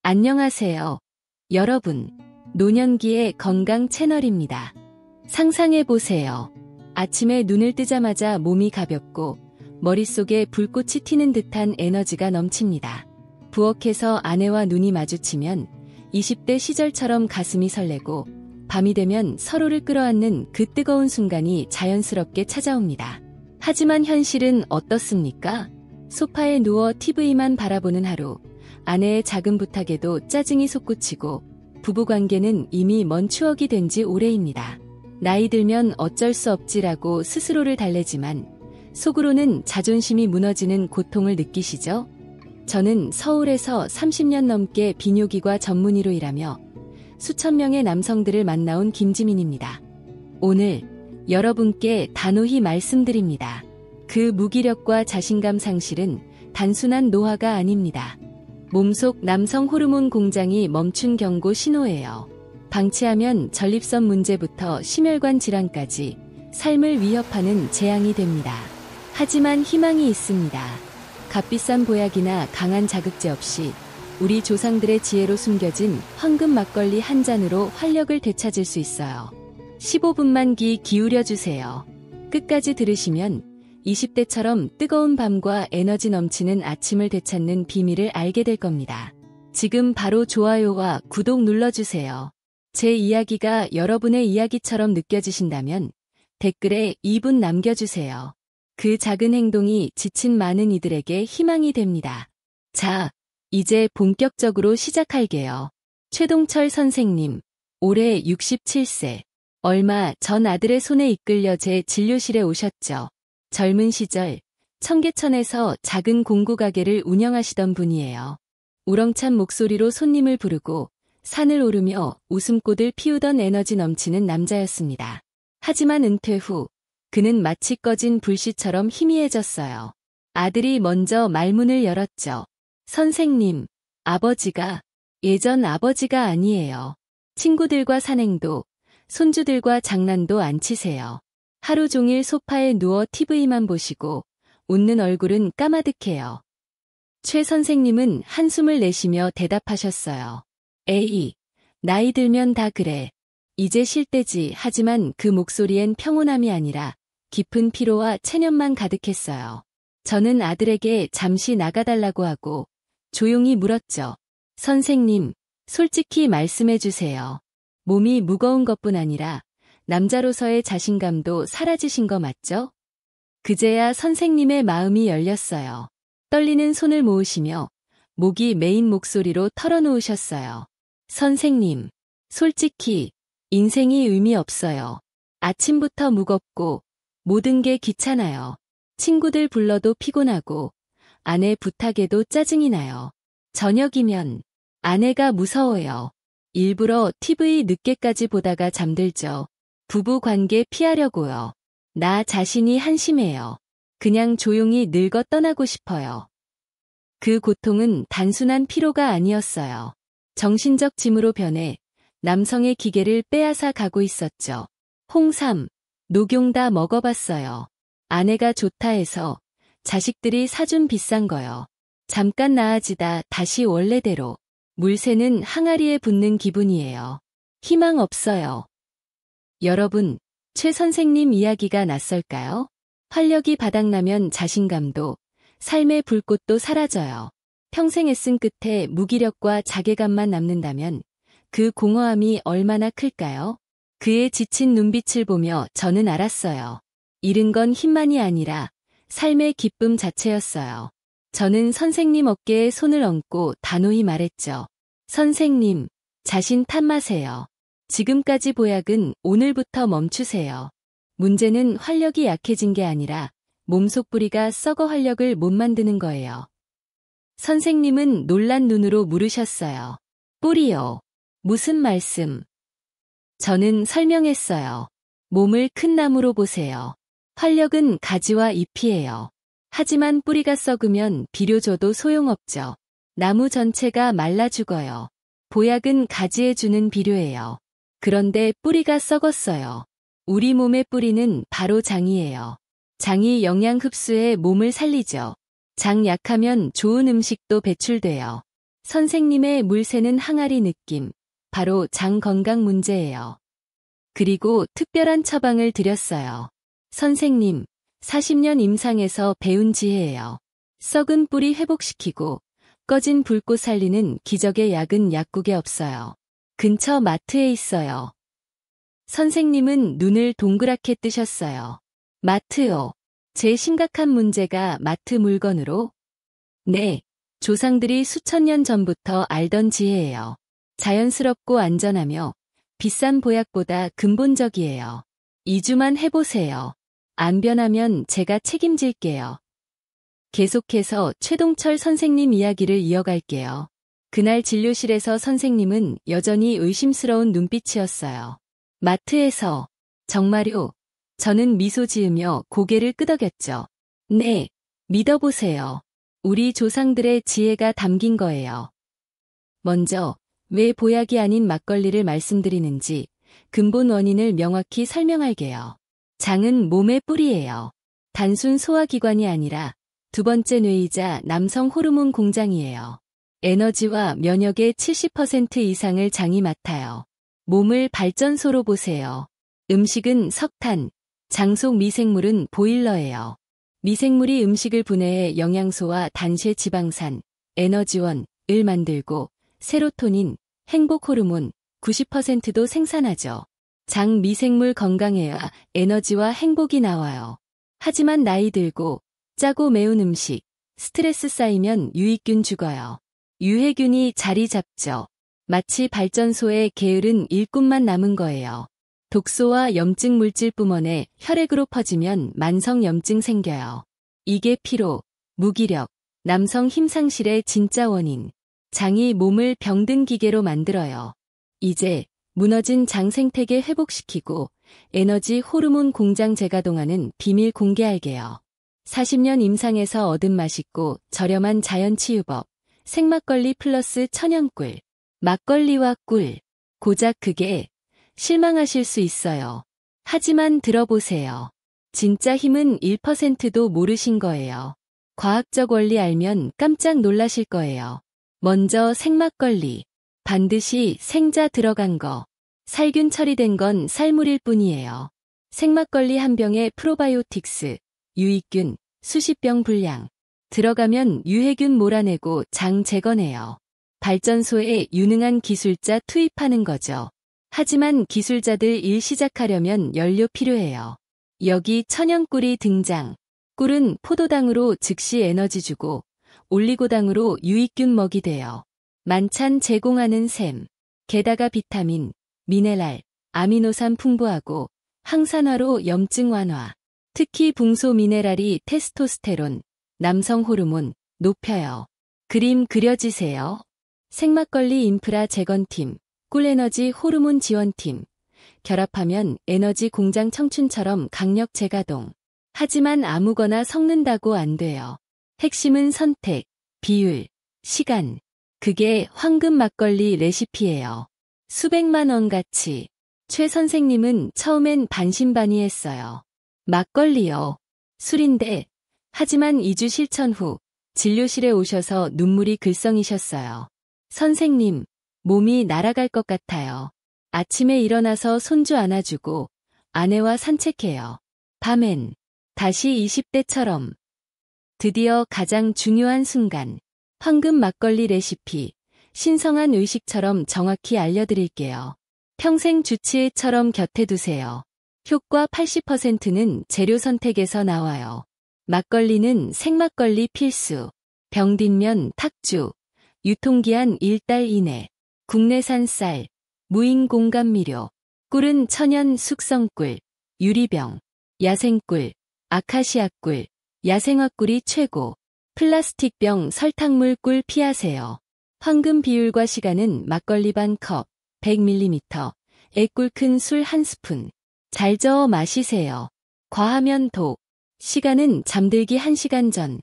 안녕하세요. 여러분, 노년기의 건강 채널입니다. 상상해보세요. 아침에 눈을 뜨자마자 몸이 가볍고 머릿속에 불꽃이 튀는 듯한 에너지가 넘칩니다. 부엌에서 아내와 눈이 마주치면 20대 시절처럼 가슴이 설레고 밤이 되면 서로를 끌어안는 그 뜨거운 순간이 자연스럽게 찾아옵니다. 하지만 현실은 어떻습니까? 소파에 누워 TV만 바라보는 하루, 아내의 작은 부탁에도 짜증이 솟구치고 부부관계는 이미 먼 추억이 된 지 오래입니다. 나이 들면 어쩔 수 없지라고 스스로를 달래지만 속으로는 자존심이 무너지는 고통을 느끼시죠? 저는 서울에서 30년 넘게 비뇨기과 전문의로 일하며 수천 명의 남성들을 만나온 김지민입니다. 오늘 여러분께 단호히 말씀드립니다. 그 무기력과 자신감 상실은 단순한 노화가 아닙니다. 몸속 남성 호르몬 공장이 멈춘 경고 신호예요. 방치하면 전립선 문제부터 심혈관 질환까지 삶을 위협하는 재앙이 됩니다. 하지만 희망이 있습니다. 값비싼 보약이나 강한 자극제 없이 우리 조상들의 지혜로 숨겨진 황금 막걸리 한 잔으로 활력을 되찾을 수 있어요. 15분만 귀 기울여주세요. 끝까지 들으시면 20대처럼 뜨거운 밤과 에너지 넘치는 아침을 되찾는 비밀을 알게 될 겁니다. 지금 바로 좋아요와 구독 눌러주세요. 제 이야기가 여러분의 이야기처럼 느껴지신다면 댓글에 2분 남겨주세요. 그 작은 행동이 지친 많은 이들에게 희망이 됩니다. 자, 이제 본격적으로 시작할게요. 최동철 선생님, 올해 67세. 얼마 전 아들의 손에 이끌려 제 진료실에 오셨죠. 젊은 시절 청계천에서 작은 공구 가게를 운영하시던 분이에요. 우렁찬 목소리로 손님을 부르고 산을 오르며 웃음꽃을 피우던 에너지 넘치는 남자였습니다. 하지만 은퇴 후 그는 마치 꺼진 불씨처럼 희미해졌어요. 아들이 먼저 말문을 열었죠. 선생님, 아버지가 예전 아버지가 아니에요. 친구들과 산행도, 손주들과 장난도 안 치세요. 하루 종일 소파에 누워 TV만 보시고 웃는 얼굴은 까마득해요. 최 선생님은 한숨을 내쉬며 대답하셨어요. 에이, 나이 들면 다 그래. 이제 쉴 때지. 하지만 그 목소리엔 평온함이 아니라 깊은 피로와 체념만 가득했어요. 저는 아들에게 잠시 나가달라고 하고 조용히 물었죠. 선생님, 솔직히 말씀해 주세요. 몸이 무거운 것뿐 아니라 남자로서의 자신감도 사라지신 거 맞죠? 그제야 선생님의 마음이 열렸어요. 떨리는 손을 모으시며 목이 메인 목소리로 털어놓으셨어요. 선생님, 솔직히 인생이 의미 없어요. 아침부터 무겁고 모든 게 귀찮아요. 친구들 불러도 피곤하고 아내 부탁에도 짜증이 나요. 저녁이면 아내가 무서워요. 일부러 TV 늦게까지 보다가 잠들죠. 부부 관계 피하려고요. 나 자신이 한심해요. 그냥 조용히 늙어 떠나고 싶어요. 그 고통은 단순한 피로가 아니었어요. 정신적 짐으로 변해 남성의 기계를 빼앗아 가고 있었죠. 홍삼, 녹용 다 먹어봤어요. 아내가 좋다 해서 자식들이 사준 비싼 거요. 잠깐 나아지다 다시 원래대로. 물새는 항아리에 붙는 기분이에요. 희망 없어요. 여러분, 최 선생님 이야기가 낯설까요? 활력이 바닥나면 자신감도, 삶의 불꽃도 사라져요. 평생 애쓴 끝에 무기력과 자괴감만 남는다면 그 공허함이 얼마나 클까요? 그의 지친 눈빛을 보며 저는 알았어요. 잃은 건 힘만이 아니라 삶의 기쁨 자체였어요. 저는 선생님 어깨에 손을 얹고 단호히 말했죠. 선생님, 자신 탓마세요. 지금까지 보약은 오늘부터 멈추세요. 문제는 활력이 약해진 게 아니라 몸속 뿌리가 썩어 활력을 못 만드는 거예요. 선생님은 놀란 눈으로 물으셨어요. 뿌리요. 무슨 말씀? 저는 설명했어요. 몸을 큰 나무로 보세요. 활력은 가지와 잎이에요. 하지만 뿌리가 썩으면 비료 줘도 소용없죠. 나무 전체가 말라 죽어요. 보약은 가지에 주는 비료예요. 그런데 뿌리가 썩었어요. 우리 몸의 뿌리는 바로 장이에요. 장이 영양 흡수해 몸을 살리죠. 장 약하면 좋은 음식도 배출돼요. 선생님의 물 새는 항아리 느낌, 바로 장 건강 문제예요. 그리고 특별한 처방을 드렸어요. 선생님, 40년 임상에서 배운 지혜예요. 썩은 뿌리 회복시키고 꺼진 불꽃 살리는 기적의 약은 약국에 없어요. 근처 마트에 있어요. 선생님은 눈을 동그랗게 뜨셨어요. 마트요. 제 심각한 문제가 마트 물건으로? 네, 조상들이 수천 년 전부터 알던 지혜예요. 자연스럽고 안전하며 비싼 보약보다 근본적이에요. 2주만 해보세요. 안 변하면 제가 책임질게요. 계속해서 최동철 선생님 이야기를 이어갈게요. 그날 진료실에서 선생님은 여전히 의심스러운 눈빛이었어요. 마트에서, 정말요? 저는 미소 지으며 고개를 끄덕였죠. 네, 믿어보세요. 우리 조상들의 지혜가 담긴 거예요. 먼저, 왜 보약이 아닌 막걸리를 말씀드리는지 근본 원인을 명확히 설명할게요. 장은 몸의 뿌리예요. 단순 소화기관이 아니라 두 번째 뇌이자 남성 호르몬 공장이에요. 에너지와 면역의 70% 이상을 장이 맡아요. 몸을 발전소로 보세요. 음식은 석탄, 장 속 미생물은 보일러예요. 미생물이 음식을 분해해 영양소와 단체 지방산, 에너지원을 만들고 세로토닌, 행복 호르몬 90%도 생산하죠. 장 미생물 건강해야 에너지와 행복이 나와요. 하지만 나이 들고 짜고 매운 음식, 스트레스 쌓이면 유익균 죽어요. 유해균이 자리 잡죠. 마치 발전소에 게으른 일꾼만 남은 거예요. 독소와 염증 물질 뿜어내 혈액으로 퍼지면 만성 염증 생겨요. 이게 피로, 무기력, 남성 힘상실의 진짜 원인. 장이 몸을 병든 기계로 만들어요. 이제 무너진 장 생태계 회복시키고 에너지 호르몬 공장 재가동하는 비밀 공개할게요. 40년 임상에서 얻은 맛있고 저렴한 자연치유법, 생막걸리 플러스 천연꿀, 막걸리와 꿀, 고작 그게 실망하실 수 있어요. 하지만 들어보세요. 진짜 힘은 1%도 모르신 거예요. 과학적 원리 알면 깜짝 놀라실 거예요. 먼저 생막걸리. 반드시 생자 들어간 거. 살균 처리된 건 쌀물일 뿐이에요. 생막걸리 한 병에 프로바이오틱스, 유익균, 수십 병 분량. 들어가면 유해균 몰아내고 장 재건해요. 발전소에 유능한 기술자 투입하는 거죠. 하지만 기술자들 일 시작하려면 연료 필요해요. 여기 천연꿀이 등장. 꿀은 포도당으로 즉시 에너지 주고 올리고당으로 유익균 먹이 돼요. 만찬 제공하는 셈. 게다가 비타민, 미네랄, 아미노산 풍부하고 항산화로 염증 완화. 특히 붕소 미네랄이 테스토스테론, 남성 호르몬 높여요. 그림 그려지세요. 생막걸리 인프라 재건팀, 꿀에너지 호르몬 지원팀. 결합하면 에너지 공장 청춘처럼 강력 재가동. 하지만 아무거나 섞는다고 안 돼요. 핵심은 선택, 비율, 시간. 그게 황금 막걸리 레시피예요. 수백만 원 가치. 최 선생님은 처음엔 반신반의했어요. 막걸리요. 술인데. 하지만 2주 실천 후 진료실에 오셔서 눈물이 글썽이셨어요. 선생님, 몸이 날아갈 것 같아요. 아침에 일어나서 손주 안아주고 아내와 산책해요. 밤엔 다시 20대처럼. 드디어 가장 중요한 순간. 황금 막걸리 레시피. 신성한 의식처럼 정확히 알려드릴게요. 평생 주치의처럼 곁에 두세요. 효과 80%는 재료 선택에서 나와요. 막걸리는 생막걸리 필수. 병뒷면 탁주. 유통기한 1달 이내. 국내산 쌀. 무인 공감미료. 꿀은 천연 숙성꿀. 유리병. 야생꿀. 아카시아꿀. 야생화꿀이 최고. 플라스틱병 설탕물 꿀 피하세요. 황금 비율과 시간은 막걸리 반 컵, 100ml, 애꿀 큰 술 1스푼. 잘 저어 마시세요. 과하면 독. 시간은 잠들기 1시간 전.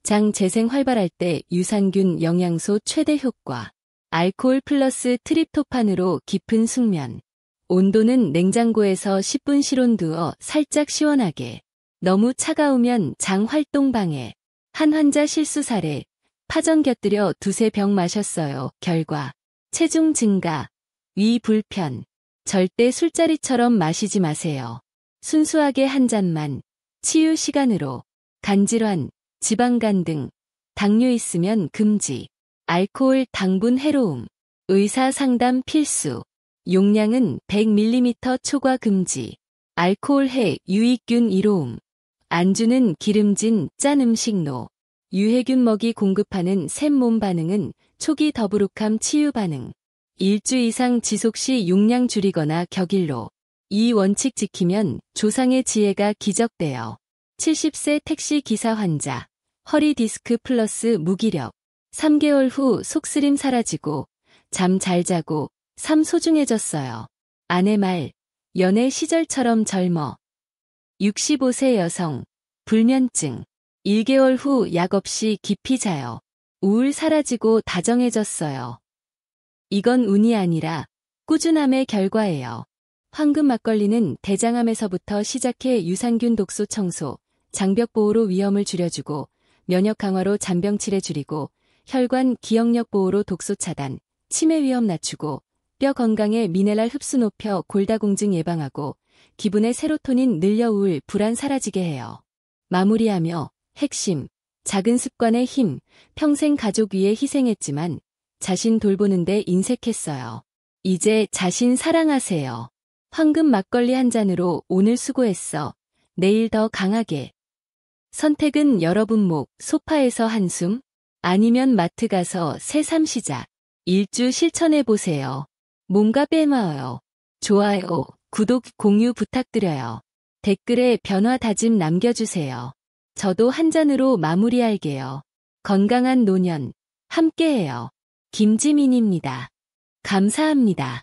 장 재생 활발할 때 유산균 영양소 최대 효과. 알코올 플러스 트립토판으로 깊은 숙면. 온도는 냉장고에서 10분 실온 두어 살짝 시원하게. 너무 차가우면 장 활동 방해. 한 환자 실수 사례. 파전 곁들여 두세 병 마셨어요. 결과 체중 증가, 위 불편. 절대 술자리처럼 마시지 마세요. 순수하게 한 잔만. 치유 시간으로 간질환, 지방간 등 당뇨 있으면 금지. 알코올 당분 해로움. 의사 상담 필수. 용량은 100ml 초과 금지. 알코올해 유익균 이로움. 안주는 기름진 짠 음식로. 유해균 먹이 공급하는 샘몸 반응은 초기 더부룩함 치유 반응. 일주 이상 지속 시 용량 줄이거나 격일로. 이 원칙 지키면 조상의 지혜가 기적돼요. 70세 택시 기사 환자. 허리 디스크 플러스 무기력. 3개월 후 속쓰림 사라지고 잠 잘 자고 삶 소중해졌어요. 아내 말. 연애 시절처럼 젊어. 65세 여성. 불면증. 1개월 후 약 없이 깊이 자요. 우울 사라지고 다정해졌어요. 이건 운이 아니라 꾸준함의 결과예요. 황금 막걸리는 대장암에서부터 시작해 유산균 독소 청소, 장벽 보호로 위험을 줄여주고 면역 강화로 잔병 치레 줄이고 혈관 기억력 보호로 독소 차단, 치매 위험 낮추고 뼈 건강에 미네랄 흡수 높여 골다공증 예방하고 기분의 세로토닌 늘려 우울, 불안 사라지게 해요. 마무리하며 핵심, 작은 습관의 힘, 평생 가족 위해 희생했지만 자신 돌보는데 인색했어요. 이제 자신 사랑하세요. 황금 막걸리 한 잔으로 오늘 수고했어. 내일 더 강하게. 선택은 여러분 목, 소파에서 한숨, 아니면 마트 가서 새삼 시작. 일주 실천해보세요. 몸과 빼마어요. 좋아요, 구독, 공유 부탁드려요. 댓글에 변화 다짐 남겨주세요. 저도 한 잔으로 마무리할게요. 건강한 노년, 함께해요. 김지민입니다. 감사합니다.